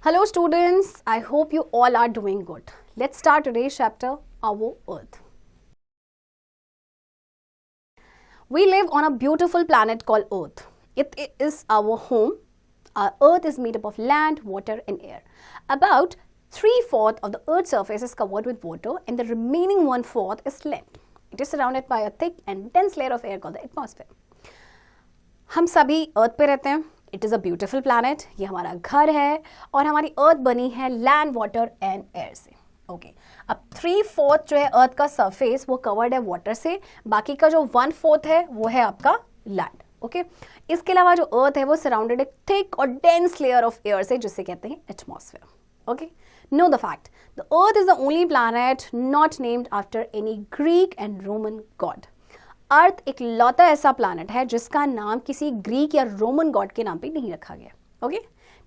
Hello students, I hope you all are doing good. Let's start today's chapter, Our Earth. We live on a beautiful planet called Earth. It is our home. Our Earth is made up of land, water and air. About 3/4 of the Earth's surface is covered with water and the remaining 1/4 is land. It is surrounded by a thick and dense layer of air called the atmosphere. हम सभी अर्थ पे रहते हैं. It is a beautiful planet. ये हमारा घर है और हमारी अर्थ बनी है लैंड, वाटर एंड एयर से. ओके अब 3/4 जो है अर्थ का सरफेस वो कवर्ड है वाटर से. बाकी का जो 1/4 है वो है आपका लैंड. ओके इसके अलावा जो अर्थ है वो सराउंडेड एक थिक और डेंस लेयर ऑफ एयर से जिसे कहते हैं atmosphere. Okay know the fact the earth is the only planet not named after any Greek and Roman god. Earth एक लौता ऐसा प्लैनेट है जिसका नाम किसी ग्रीक या रोमन गॉड के नाम पे नहीं रखा गया. Okay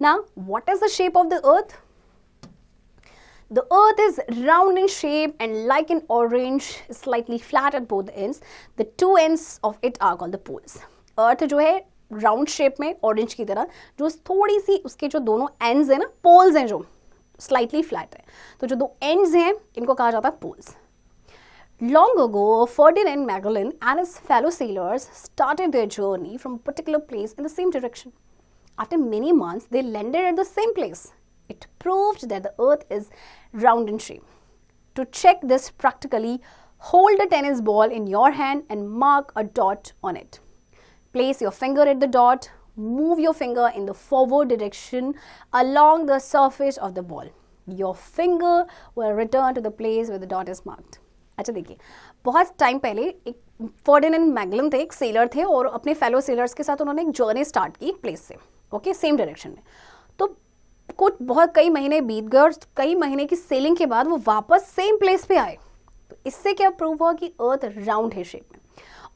now what is the shape of the earth? The earth is round in shape and like an orange, slightly flat at both ends. The two ends of it are called the poles. अर्थ जो है round shape में orange की तरह, जो थोड़ी सी उसके जो दोनों एंड्स हैं ना, पोल्स हैं जो स्लाइटली फ्लैट है, तो जो दो एंड्स हैं इनको कहा जाता है poles. Long ago, Ferdinand Magellan and his fellow sailors started their journey from a particular place in the same direction. After many months, they landed at the same place. It proved that the earth is round in shape. To check this practically, hold a tennis ball in your hand and mark a dot on it. Place your finger at the dot, move your finger in the forward direction along the surface of the ball. Your finger will return to the place where the dot is marked. अच्छा देखिए, बहुत time पहले एक Ferdinand Magellan थे, एक seller थे और अपने फेलो सेलर्स के साथ उन्होंने एक जर्नी स्टार्ट की एक प्लेस से. ओके सेम डायरेक्शन में. तो कुछ कई महीने बीत गए और कई महीने की सेलिंग के बाद वो वापस सेम प्लेस पे आए. तो इससे क्या प्रूव हुआ कि अर्थ राउंड है शेप में.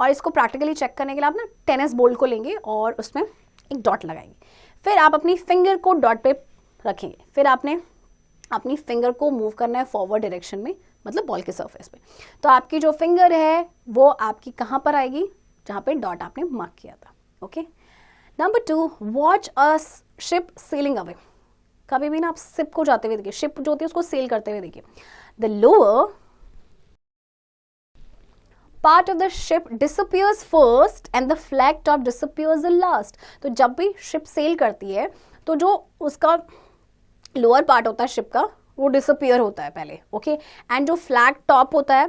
और इसको प्रैक्टिकली चेक करने के लिए आप ना टेनिस बॉल को लेंगे और उसमें एक डॉट लगाएंगे. फिर आप अपनी फिंगर को डॉट पे रखेंगे. फिर आपने अपनी फिंगर को मूव करना है फॉरवर्ड डायरेक्शन में, मतलब बॉल के सरफेस पे. तो आपकी जो फिंगर है वो आपकी कहाँ पर आएगी? जहाँ पे डॉट आपने मार्क किया था. Okay number 2, watch a ship selling away. कभी भी ना आप शिप को जाते हुए देखिए, शिप जो होती है उसको सेल करते हुए देखिए. The lower part of the ship disappears first and the flag top disappears the last. तो जब भी शिप सेल करती है तो जो उसका लोअर पार्ट होता है शिप का वो डिसअपियर होता है पहले. ओके एंड जो फ्लैग टॉप होता है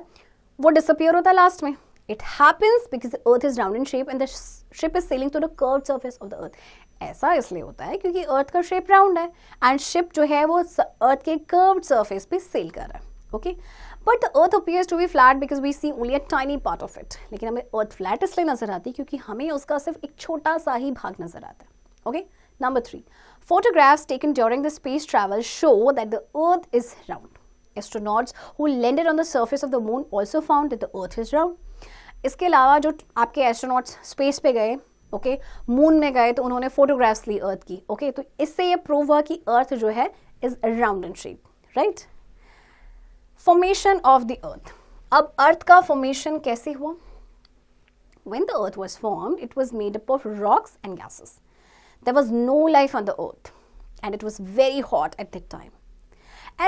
वो डिसअपियर होता है लास्ट में. It happens because the earth is round in shape and the ship is sailing to the curved surface of the earth. ऐसा इसलिए होता है क्योंकि अर्थ का शेप राउंड है एंड शिप जो है वो अर्थ के कर्व्ड सरफेस पे सेल कर रहा है. Okay but the earth appears to be flat because we see only a tiny part of it. लेकिन हमें अर्थ फ्लैट इसलिए नजर आती है क्योंकि हमें उसका सिर्फ एक छोटा सा ही भाग नजर आता है. Okay Number 3, photographs taken during the space travel show that the Earth is round. Astronauts who landed on the surface of the moon also found that the Earth is round. इसके अलावा जो आपके एस्ट्रोनॉट्स स्पेस पे गए, okay moon में गए, तो उन्होंने फोटोग्राफ्स ली अर्थ की. ओके तो इससे ये प्रूव हुआ कि अर्थ जो है is round in shape. Right. Formation of the अर्थ. अब अर्थ का फॉर्मेशन कैसे हुआ? When the Earth was formed, it was made up of rocks and gases. There was no life on the earth and it was very hot at that time.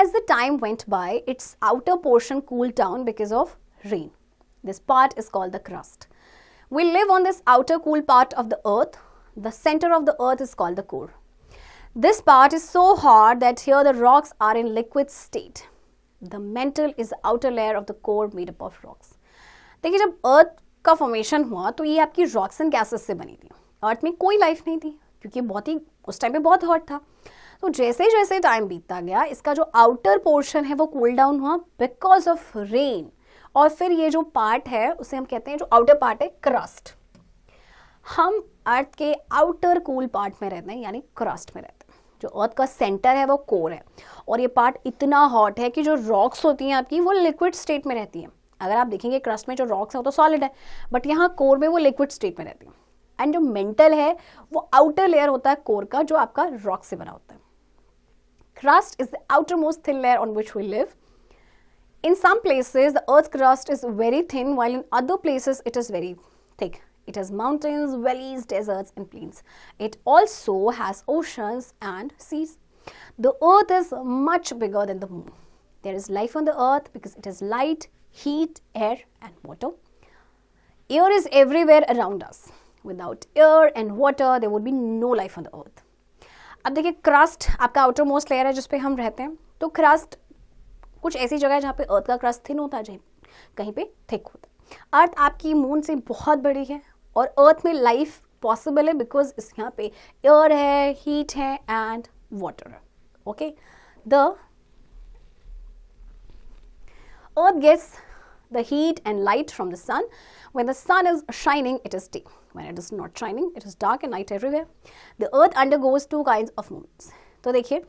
As the time went by, its outer portion cooled down because of rain. This part is called the crust. We live on this outer cool part of the earth. The center of the earth is called the core. This part is so hot that here the rocks are in liquid state. The mantle is the outer layer of the core made up of rocks. देखिए जब अर्थ का formation हुआ तो ये आपकी rocks and gases से बनी थी. अर्थ में कोई लाइफ नहीं थी क्योंकि बहुत ही उस टाइम पे बहुत हॉट था. तो जैसे जैसे टाइम बीतता गया इसका जो आउटर पोर्शन है वो कूल डाउन हुआ बिकॉज ऑफ रेन. और फिर ये जो पार्ट है उसे हम कहते हैं, जो आउटर पार्ट है, क्रस्ट. हम अर्थ के आउटर कूल पार्ट में रहते हैं यानी क्रस्ट में रहते हैं. जो अर्थ का सेंटर है वो कोर है और ये पार्ट इतना हॉट है कि जो रॉक्स होती हैं आपकी वो लिक्विड स्टेट में रहती हैं. अगर आप देखेंगे क्रस्ट में जो रॉक्स है वो तो सॉलिड है, बट यहाँ कोर में वो लिक्विड स्टेट में रहती है. एंड जो मेंटल है वो आउटर लेयर होता है कोर का, जो आपका रॉक से बना होता है. Crust is the outermost thin layer on which we live. In some places, the earth's crust is very thin, while in other places it is very thick. It has mountains, valleys, deserts and plains. It also has oceans and seas. The earth is much bigger than the moon. There is life on the earth because it has light, heat, air and water. Air is everywhere around us. Without air and water, there would be no life on the earth. अब देखिए crust आपका outer most layer है जिस पे हम रहते हैं, तो क्रस्ट कुछ ऐसी जगह है जहाँ पे अर्थ का क्रस्ट थिन होता है, कहीं पे थिक होता है. अर्थ आपकी मून से बहुत बड़ी है और अर्थ में लाइफ पॉसिबल है बिकॉज इस यहाँ पे एयर है, हीट है एंड वाटर है. Okay, the earth gets the heat and light from the sun. When the sun is shining, it is day. When it is not shining, it is dark and night everywhere. The earth undergoes two kinds of movements. तो देखिए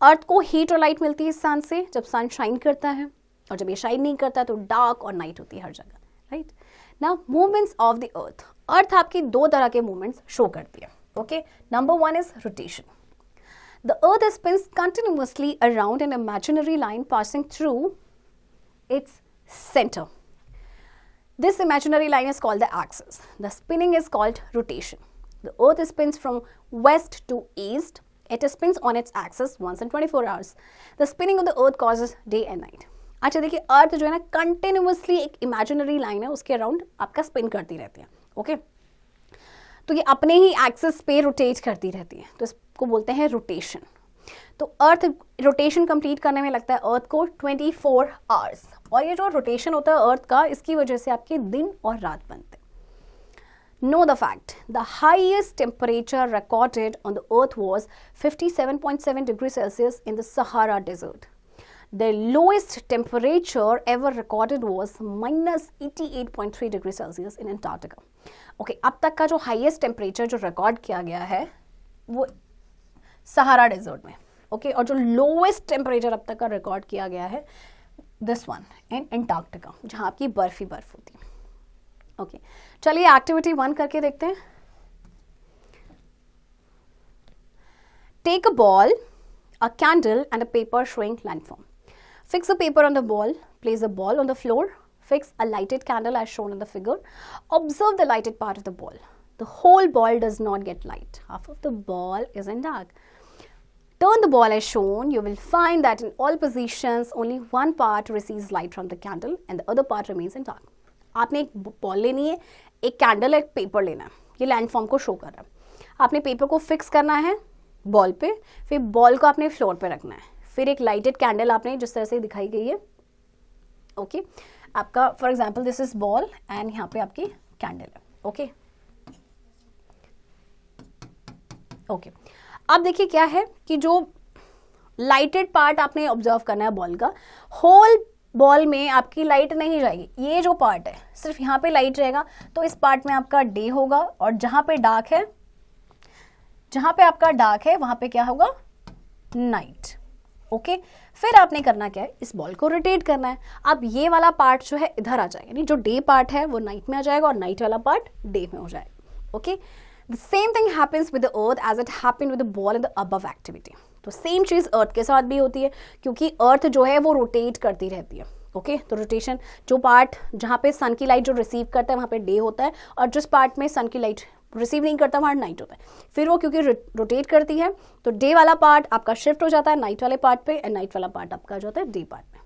अर्थ को heat और light मिलती है सन से जब sun shine करता है, और जब ये शाइन नहीं करता तो डार्क और नाइट होती है हर जगह. Right now movements of the earth. Earth आपकी दो तरह के मूवमेंट्स शो करती है. Okay, number one is rotation. The earth spins continuously around an imaginary line passing through its center. This imaginary line is called the axis. The spinning is called rotation. The earth spins from west to east. It spins on its axis once in 24 hours. The spinning of the earth causes day and night. अच्छा देखिए अर्थ जो है ना continuously एक imaginary line है उसके around आपका spin करती रहती है. ओके, तो ये अपने ही एक्सिस पे रोटेट करती रहती है, तो इसको बोलते हैं रोटेशन. तो अर्थ रोटेशन कंप्लीट करने में लगता है अर्थ को 24 आवर्स, और ये जो रोटेशन होता है अर्थ का, इसकी वजह से आपके दिन और रात बनते हैं. Know the fact the highest temperature recorded on the earth was 57.7 degree Celsius in the Sahara desert. The lowest temperature ever recorded was -88.3 degree Celsius in Antarctica. Okay, अब तक का जो हाईएस्ट टेम्परेचर जो रिकॉर्ड किया गया है वो Sahara desert में. ओके, और जो लोएस्ट टेम्परेचर अब तक का रिकॉर्ड किया गया है दिस वन इन अंटार्कटिका, जहाँ आपकी बर्फ ही बर्फ होती है. ओके, चलिए एक्टिविटी 1 करके देखते हैं. Take a ball, a candle and a paper showing landform. Fix a paper on the ball, place the ball on the floor, fix a lighted candle as shown in the figure. Observe the lighted part of the ball. The whole ball does not get light. Half of the ball is in dark. Turn the ball as shown. You will find that in all positions, only one part receives light from the candle and the other part remains in dark. आपने एक ball लेनी है, एक candle, एक paper लेना है. ये landform को शो कर रहा है. आपने पेपर को फिक्स करना है बॉल पे, फिर बॉल को आपने फ्लोर पे रखना है, फिर एक लाइटेड कैंडल आपने जिस तरह से दिखाई गई है. ओके, आपका for example this is ball and यहाँ पे आपकी कैंडल है. ओके ओके, अब देखिए क्या है कि जो लाइटेड पार्ट आपने ऑब्जर्व करना है बॉल का, होल बॉल में आपकी लाइट नहीं जाएगी. ये जो पार्ट है सिर्फ यहाँ पे लाइट रहेगा, तो इस पार्ट में आपका डे होगा, और जहाँ पे डार्क है, जहाँ पे आपका डार्क है वहाँ पे क्या होगा, नाइट. ओके, फिर आपने करना क्या है, इस बॉल को रोटेट करना है. अब ये वाला पार्ट जो है इधर आ जाएगा, यानी जो डे पार्ट है वो नाइट में आ जाएगा और नाइट वाला पार्ट डे में हो जाएगा. Okay, the same thing happens with the earth as it happened with the ball in the above activity. तो सेम चीज़ अर्थ के साथ भी होती है, क्योंकि अर्थ जो है वो रोटेट करती रहती है. ओके, तो रोटेशन, जो पार्ट जहाँ पे सन की लाइट जो रिसीव करता है वहाँ पे डे होता है, और जिस पार्ट में सन की लाइट रिसीव नहीं करता वहाँ नाइट होता है. फिर वो क्योंकि रोटेट करती है तो डे वाला पार्ट आपका शिफ्ट हो जाता है नाइट वाले पार्ट पे, एंड नाइट वाला पार्ट आपका जो होता है डे पार्ट में.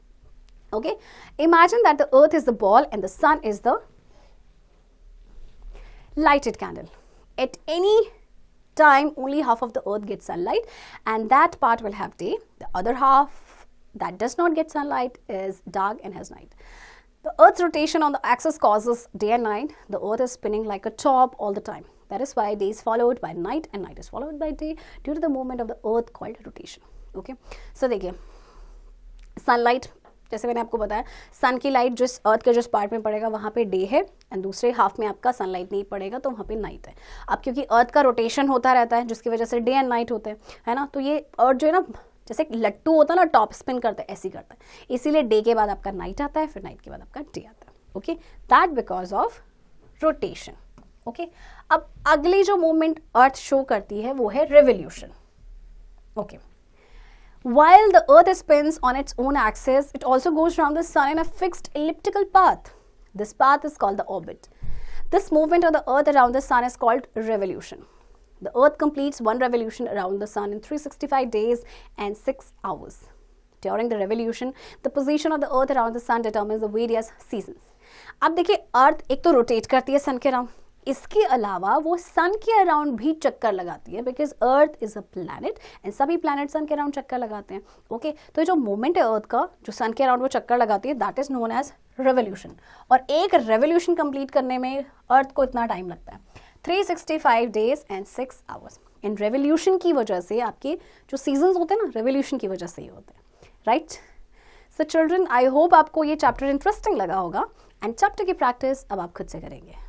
Okay, imagine that the earth is the ball and the sun is the lighted candle. At any time, only half of the earth gets sunlight, and that part will have day. The other half that does not get sunlight is dark and has night. The earth's rotation on the axis causes day and night. The earth is spinning like a top all the time. That is why day is followed by night and night is followed by day due to the movement of the earth called rotation. Okay, so देखिए sunlight, जैसे मैंने आपको बताया, सन की light जिस अर्थ के जिस part में पड़ेगा वहाँ पे डे है, एंड दूसरे हाफ में आपका सनलाइट नहीं पड़ेगा तो वहाँ पे नाइट है. अब क्योंकि अर्थ का रोटेशन होता रहता है जिसकी वजह से डे एंड नाइट होते हैं, है ना, तो ये अर्थ जो है ना जैसे लट्टू होता है ना, टॉप स्पिन करता है, ऐसे ही करता है. इसीलिए डे के बाद आपका नाइट आता है, फिर नाइट के बाद आपका डे आता है. Okay, that because of rotation. Okay, अब अगली जो मूवमेंट अर्थ शो करती है वो है revolution. Okay, while the earth spins on its own axis, it also goes around the sun in a fixed elliptical path. This path is called the orbit. This movement of the earth around the sun is called revolution. The Earth completes one revolution around the Sun in 365 days and 6 hours. During the revolution, the position of the Earth around the Sun determines the various seasons. अब देखिए, अर्थ एक तो rotate करती है सन के around, इसके अलावा वो सन के अराउंड भी चक्कर लगाती है, because earth is a planet and सभी प्लैनेट सन के अराउंड चक्कर लगाते हैं. ओके, तो जो मूवमेंट है अर्थ का, जो सन के अराउंड वो चक्कर लगाती है, that is known as revolution. और एक रेवोल्यूशन कंप्लीट करने में अर्थ को इतना टाइम लगता है, 365 days and 6 hours. In revolution की वजह से आपके जो सीजन्स होते हैं ना, रेवोल्यूशन की वजह से ही होते हैं, right. So children, I hope आपको ये चैप्टर इंटरेस्टिंग लगा होगा, एंड चैप्टर की प्रैक्टिस अब आप खुद से करेंगे.